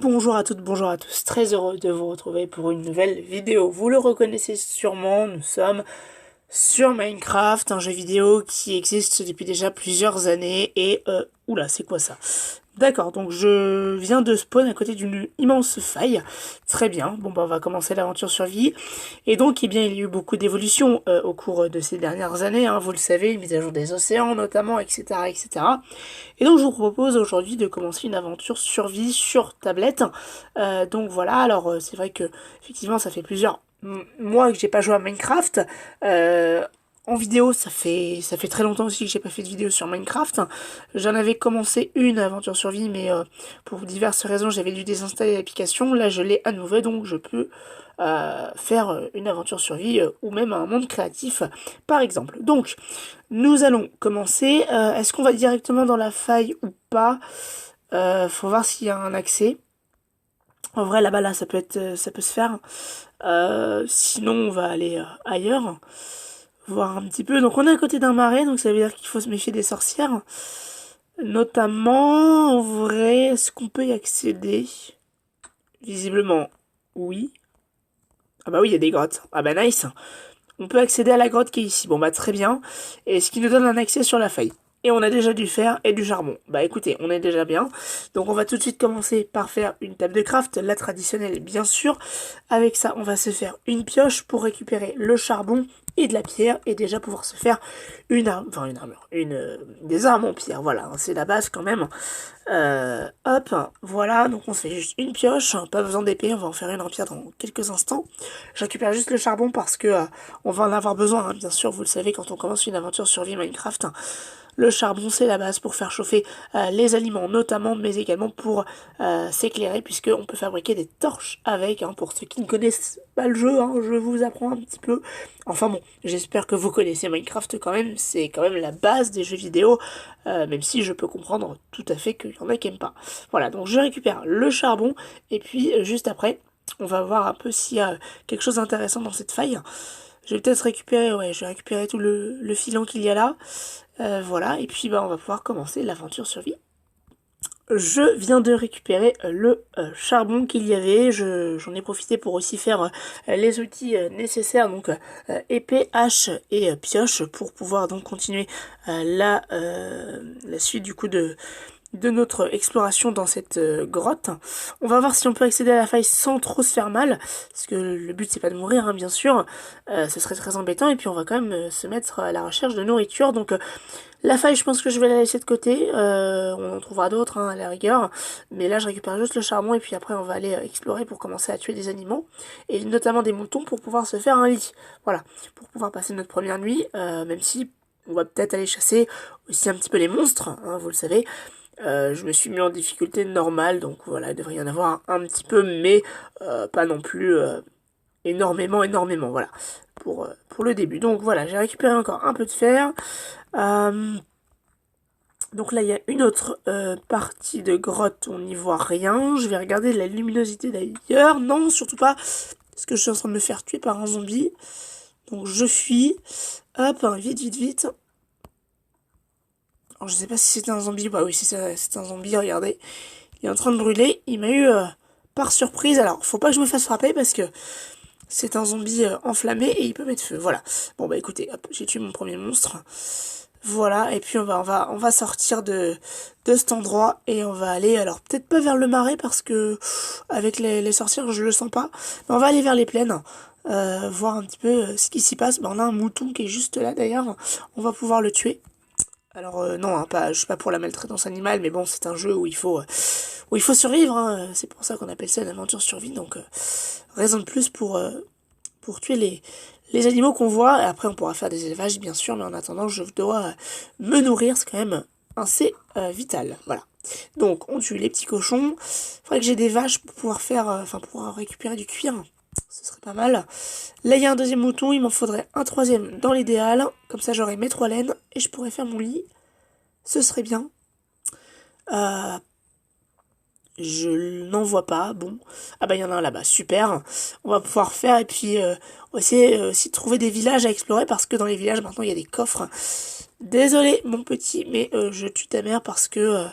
Bonjour à toutes, bonjour à tous, très heureux de vous retrouver pour une nouvelle vidéo. Vous le reconnaissez sûrement, nous sommes sur Minecraft, un jeu vidéo qui existe depuis déjà plusieurs années et oula, c'est quoi ça? D'accord, donc je viens de spawn à côté d'une immense faille. Très bien, bon bah on va commencer l'aventure survie. Et donc, eh bien, il y a eu beaucoup d'évolutions au cours de ces dernières années, hein, vous le savez, une mise à jour des océans notamment, etc., etc. Et donc, je vous propose aujourd'hui de commencer une aventure survie sur tablette. Donc voilà, alors c'est vrai que effectivement, ça fait plusieurs mois que j'ai pas joué à Minecraft. En vidéo, ça fait très longtemps aussi que j'ai pas fait de vidéo sur Minecraft. J'en avais commencé une aventure survie, mais pour diverses raisons, j'avais dû désinstaller l'application. Là, je l'ai à nouveau, donc je peux faire une aventure survie ou même un monde créatif, par exemple. Donc, nous allons commencer. Est-ce qu'on va directement dans la faille ou pas? Faut voir s'il y a un accès. En vrai, là-bas, là, ça peut se faire. Sinon, on va aller ailleurs, voir un petit peu. Donc, on est à côté d'un marais, donc ça veut dire qu'il faut se méfier des sorcières. Notamment, en vrai, est-ce qu'on peut y accéder? Visiblement, oui. Ah bah oui, il y a des grottes. Ah bah nice. On peut accéder à la grotte qui est ici. Bon bah très bien. Et ce qui nous donne un accès sur la faille. Et on a déjà du fer et du charbon. Bah écoutez, on est déjà bien. Donc on va tout de suite commencer par faire une table de craft, la traditionnelle bien sûr. Avec ça, on va se faire une pioche pour récupérer le charbon et de la pierre et déjà pouvoir se faire une arme, enfin une armure, des armes en pierre. Voilà, hein, c'est la base quand même. Hop, voilà, donc on se fait juste une pioche, pas besoin d'épée, on va en faire une en pierre dans quelques instants. Je récupère juste le charbon parce que on va en avoir besoin, hein, bien sûr, vous le savez, quand on commence une aventure survie Minecraft. Le charbon, c'est la base pour faire chauffer les aliments, notamment, mais également pour s'éclairer, puisqu'on peut fabriquer des torches avec. Hein, pour ceux qui ne connaissent pas le jeu, hein, je vous apprends un petit peu. Enfin bon, j'espère que vous connaissez Minecraft quand même. C'est quand même la base des jeux vidéo, même si je peux comprendre tout à fait qu'il y en a qui n'aiment pas. Voilà, donc je récupère le charbon, et puis juste après, on va voir un peu s'il y a quelque chose d'intéressant dans cette faille. Je vais peut-être récupérer, ouais, je vais récupérer tout le filon qu'il y a là. Voilà, et puis bah, on va pouvoir commencer l'aventure survie. Je viens de récupérer le charbon qu'il y avait, j'en ai profité pour aussi faire les outils nécessaires, donc épée, hache et pioche, pour pouvoir donc continuer la suite du coup de notre exploration dans cette grotte. On va voir si on peut accéder à la faille sans trop se faire mal, parce que le but c'est pas de mourir, hein, bien sûr, ce serait très embêtant, et puis on va quand même se mettre à la recherche de nourriture, donc la faille je pense que je vais la laisser de côté, on en trouvera d'autres hein, à la rigueur, mais là je récupère juste le charbon, et puis après on va aller explorer pour commencer à tuer des animaux, et notamment des moutons pour pouvoir se faire un lit, voilà, pour pouvoir passer notre première nuit, même si on va peut-être aller chasser aussi un petit peu les monstres, hein, vous le savez. Je me suis mis en difficulté normale, donc voilà, il devrait y en avoir un petit peu, mais pas non plus énormément, voilà, pour le début. Donc voilà, j'ai récupéré encore un peu de fer. Donc là, il y a une autre partie de grotte, on n'y voit rien. Je vais regarder la luminosité d'ailleurs. Non, surtout pas, parce que je suis en train de me faire tuer par un zombie. Donc je fuis. Hop, hein, vite. Alors, je sais pas si c'était un zombie. Bah oui, c'est un zombie, regardez. Il est en train de brûler. Il m'a eu par surprise. Alors, faut pas que je me fasse frapper parce que c'est un zombie enflammé et il peut mettre feu. Voilà. Bon bah écoutez, hop, j'ai tué mon premier monstre. Voilà, et puis on va sortir de cet endroit et on va aller, alors peut-être pas vers le marais parce que avec les sorcières je le sens pas, mais on va aller vers les plaines, voir un petit peu ce qui s'y passe. Ben, on a un mouton qui est juste là d'ailleurs, on va pouvoir le tuer. Alors non, hein, je suis pas pour la maltraitance animale, mais bon, c'est un jeu où il faut survivre. Hein. C'est pour ça qu'on appelle ça une aventure survie. Donc raison de plus pour tuer les animaux qu'on voit. Et après, on pourra faire des élevages, bien sûr, mais en attendant, je dois me nourrir. C'est quand même assez vital. Voilà. Donc, on tue les petits cochons. Il faudrait que j'ai des vaches pour pouvoir faire, enfin, pour récupérer du cuir. Ce serait pas mal. Là, il y a un deuxième mouton. Il m'en faudrait un troisième dans l'idéal. Comme ça, j'aurai mes 3 laines et je pourrais faire mon lit. Ce serait bien. Je n'en vois pas, bon. Ah bah il y en a un là-bas, super. On va pouvoir faire et puis on va essayer aussi de trouver des villages à explorer parce que dans les villages maintenant il y a des coffres. Désolé mon petit, mais je tue ta mère parce que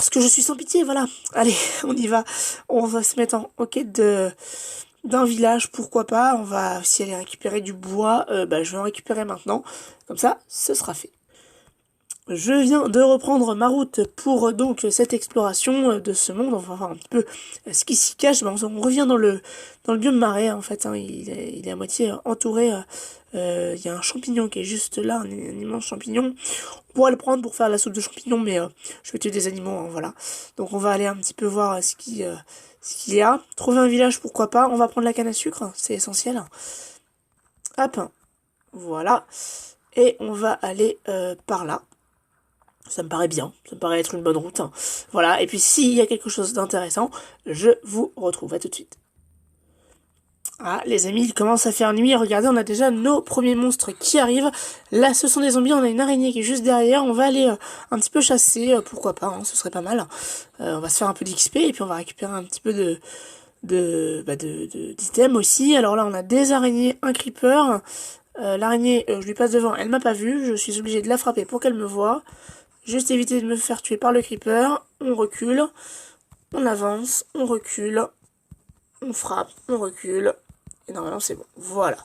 Parce que je suis sans pitié, voilà. Allez, on y va. On va se mettre en quête d'un village, pourquoi pas. On va aussi aller récupérer du bois. Je vais en récupérer maintenant. Comme ça, ce sera fait. Je viens de reprendre ma route pour donc cette exploration de ce monde. On va voir un petit peu ce qui s'y cache. On revient dans le biome marais en fait. Hein. Il est à moitié entouré. Il y a un champignon qui est juste là, un immense champignon. On pourrait le prendre pour faire la soupe de champignons, mais je vais tuer des animaux, hein, voilà. Donc on va aller un petit peu voir ce qu'il y a. Trouver un village, pourquoi pas. On va prendre la canne à sucre, c'est essentiel. Hop, voilà. Et on va aller par là. Ça me paraît bien, ça me paraît être une bonne route. Hein. Voilà, et puis s'il y a quelque chose d'intéressant, je vous retrouve. À tout de suite. Ah, les amis, il commence à faire nuit. Regardez, on a déjà nos premiers monstres qui arrivent. Là, ce sont des zombies. On a une araignée qui est juste derrière. On va aller un petit peu chasser. Pourquoi pas, hein, ce serait pas mal. On va se faire un peu d'XP et puis on va récupérer un petit peu d'items aussi. Alors là, on a des araignées, un creeper. L'araignée, je lui passe devant. Elle m'a pas vu. Je suis obligée de la frapper pour qu'elle me voie. Juste éviter de me faire tuer par le creeper. On recule. On avance. On recule. On frappe. On recule. Et normalement c'est bon. Voilà.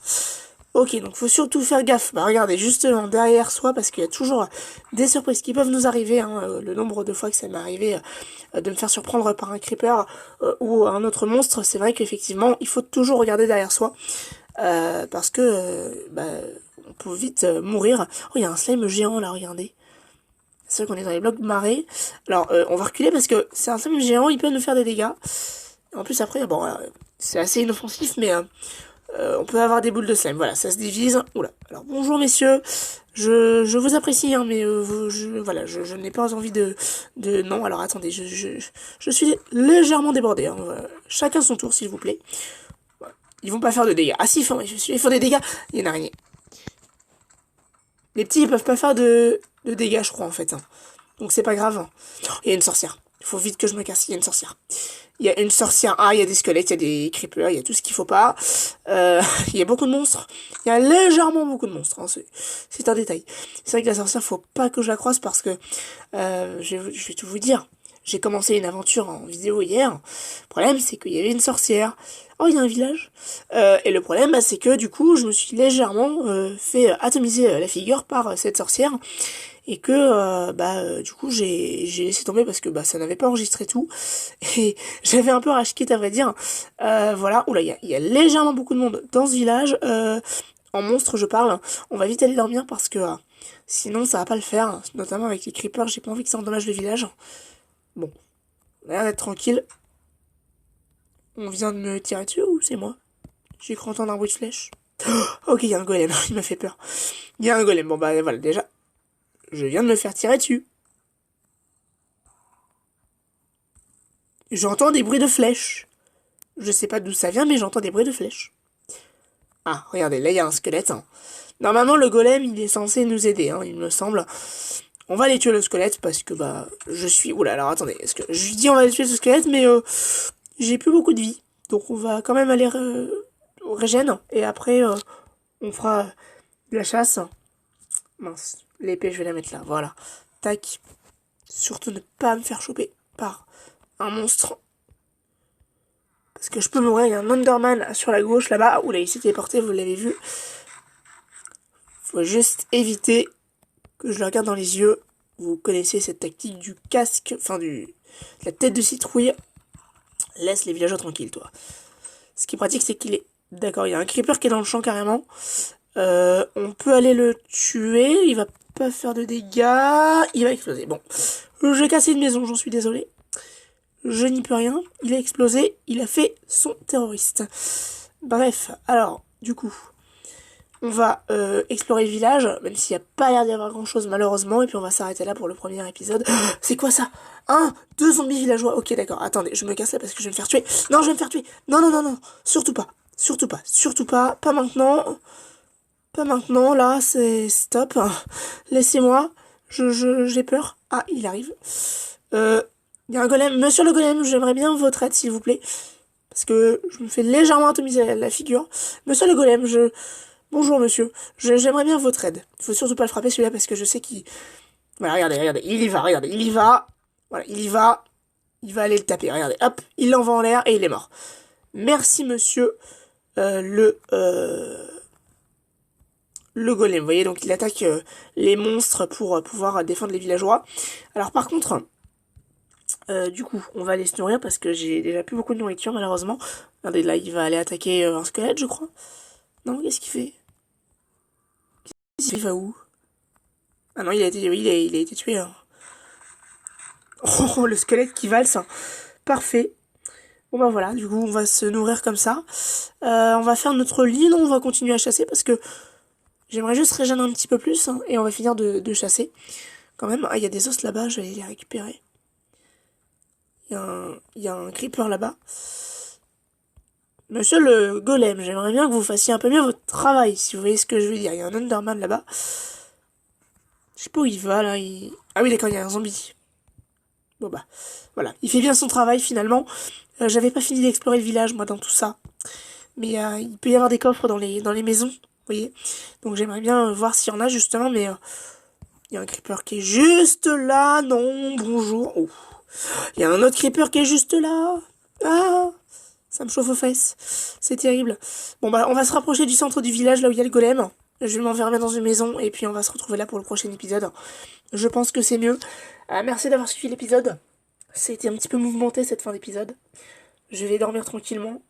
Ok, donc faut surtout faire gaffe. Regardez, justement, derrière soi, parce qu'il y a toujours des surprises qui peuvent nous arriver. Hein, le nombre de fois que ça m'est arrivé de me faire surprendre par un creeper ou un autre monstre, c'est vrai qu'effectivement, il faut toujours regarder derrière soi. Parce que on peut vite mourir. Oh, il y a un slime géant là, regardez. C'est vrai qu'on est dans les blocs marées. Alors, on va reculer parce que c'est un slime géant, il peut nous faire des dégâts. En plus, après, bon, c'est assez inoffensif, mais on peut avoir des boules de slime. Voilà, ça se divise. Oula. Alors, bonjour, messieurs. Je vous apprécie, hein, mais je n'ai pas envie de... Non, alors, attendez, je suis légèrement débordé. Hein. Chacun son tour, s'il vous plaît. Voilà. Ils vont pas faire de dégâts. Ah si, ils font des dégâts. Il y a une araignée. Les petits, ils peuvent pas faire de dégâts, je crois, en fait. Hein. Donc, c'est pas grave. Oh, il y a une sorcière. Il faut vite que je me casse. Il y a une sorcière. Il y a une sorcière. Ah, il y a des squelettes, il y a des creepers, il y a tout ce qu'il faut pas. Il y a beaucoup de monstres. Il y a légèrement beaucoup de monstres. Hein. C'est un détail. C'est vrai que la sorcière, faut pas que je la croise parce que je vais tout vous dire. J'ai commencé une aventure en vidéo hier. Le problème, c'est qu'il y avait une sorcière. Oh, il y a un village. Et le problème, c'est que du coup, je me suis légèrement fait atomiser la figure par cette sorcière. Et que du coup j'ai laissé tomber parce que ça n'avait pas enregistré tout et j'avais un peu rage quit à vrai dire. Voilà, oula, il y a légèrement beaucoup de monde dans ce village. En monstre je parle. On va vite aller dormir parce que sinon ça va pas le faire, notamment avec les creepers. J'ai pas envie que ça endommage le village. Bon, on a l'air d'être tranquille. On vient de me tirer dessus ou c'est moi? J'ai cru entendre un bruit de flèche. Ok, il y a un golem, il m'a fait peur. Il y a un golem, bon voilà déjà. Je viens de me faire tirer dessus. J'entends des bruits de flèches. Je sais pas d'où ça vient, mais j'entends des bruits de flèches. Ah, regardez, là il y a un squelette. Hein. Normalement, le golem, il est censé nous aider, hein, il me semble. On va aller tuer le squelette parce que je suis... Oula, alors attendez, est-ce que je dis on va aller tuer ce squelette, mais j'ai plus beaucoup de vie. Donc on va quand même aller au régène. Et après, on fera de la chasse. Mince. L'épée, je vais la mettre là, voilà. Tac. Surtout ne pas me faire choper par un monstre. Parce que je peux mourir, il y a un Enderman sur la gauche là-bas. Oula, il s'est téléporté, vous l'avez vu. Faut juste éviter que je le regarde dans les yeux. Vous connaissez cette tactique du casque, enfin de la tête de citrouille. Laisse les villageois tranquilles, toi. Ce qui est pratique, c'est qu'il est... D'accord, il y a un creeper qui est dans le champ carrément. On peut aller le tuer, il va pas faire de dégâts, il va exploser. Bon, j'ai cassé une maison, j'en suis désolé. Je n'y peux rien, il a explosé, il a fait son terroriste. Bref, alors, du coup, on va explorer le village, même s'il n'y a pas l'air d'y avoir grand chose malheureusement, et puis on va s'arrêter là pour le premier épisode. C'est quoi ça? 2 zombies villageois, ok d'accord, attendez, je me casse là parce que je vais me faire tuer. Non, je vais me faire tuer, non, surtout pas, pas maintenant. Pas maintenant, là, c'est stop. Laissez-moi. J'ai peur. Ah, il arrive. Il y a un golem. Monsieur le golem, j'aimerais bien votre aide, s'il vous plaît. Parce que je me fais légèrement atomiser la figure. Monsieur le golem, Bonjour, monsieur. J'aimerais bien votre aide. Il faut surtout pas le frapper, celui-là, parce que je sais qu'il... Voilà, regardez. Il y va, regardez. Il y va. Voilà, il va aller le taper. Regardez, hop, il l'envoie en l'air et il est mort. Merci monsieur le golem. Vous voyez, donc il attaque les monstres pour pouvoir défendre les villageois. Alors par contre, du coup, on va aller se nourrir parce que j'ai déjà plus beaucoup de nourriture malheureusement. Regardez, là, il va aller attaquer un squelette, je crois. Non, qu'est-ce qu'il fait? Il va où? Ah non, oui, il a été tué. Hein. Oh, le squelette qui valse. Hein. Parfait. Bon bah voilà, du coup on va se nourrir comme ça. On va faire notre lit, non, on va continuer à chasser parce que j'aimerais juste régénérer un petit peu plus hein, et on va finir de chasser. Quand même, ah il y a des os là-bas, je vais les récupérer. Il y a un creeper là-bas. Monsieur le golem, j'aimerais bien que vous fassiez un peu mieux votre travail, si vous voyez ce que je veux dire. Il y a un Enderman là-bas. Je sais pas où il va là. Ah oui d'accord, il y a un zombie. Bon bah voilà, il fait bien son travail finalement. J'avais pas fini d'explorer le village moi dans tout ça. Mais il peut y avoir des coffres dans les maisons, vous voyez. Donc j'aimerais bien voir s'il y en a justement, mais il y a un creeper qui est juste là, non, bonjour. Oh. Il y a un autre creeper qui est juste là. Ah, ça me chauffe aux fesses. C'est terrible. Bon bah on va se rapprocher du centre du village, là où il y a le golem. Je vais m'enfermer dans une maison et puis on va se retrouver là pour le prochain épisode. Je pense que c'est mieux. Merci d'avoir suivi l'épisode. C'était un petit peu mouvementé cette fin d'épisode. Je vais dormir tranquillement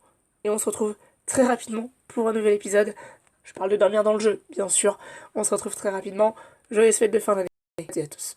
et on se retrouve très rapidement pour un nouvel épisode. Je parle de dormir dans le jeu, bien sûr. On se retrouve très rapidement. Joyeuses fêtes de fin d'année à tous.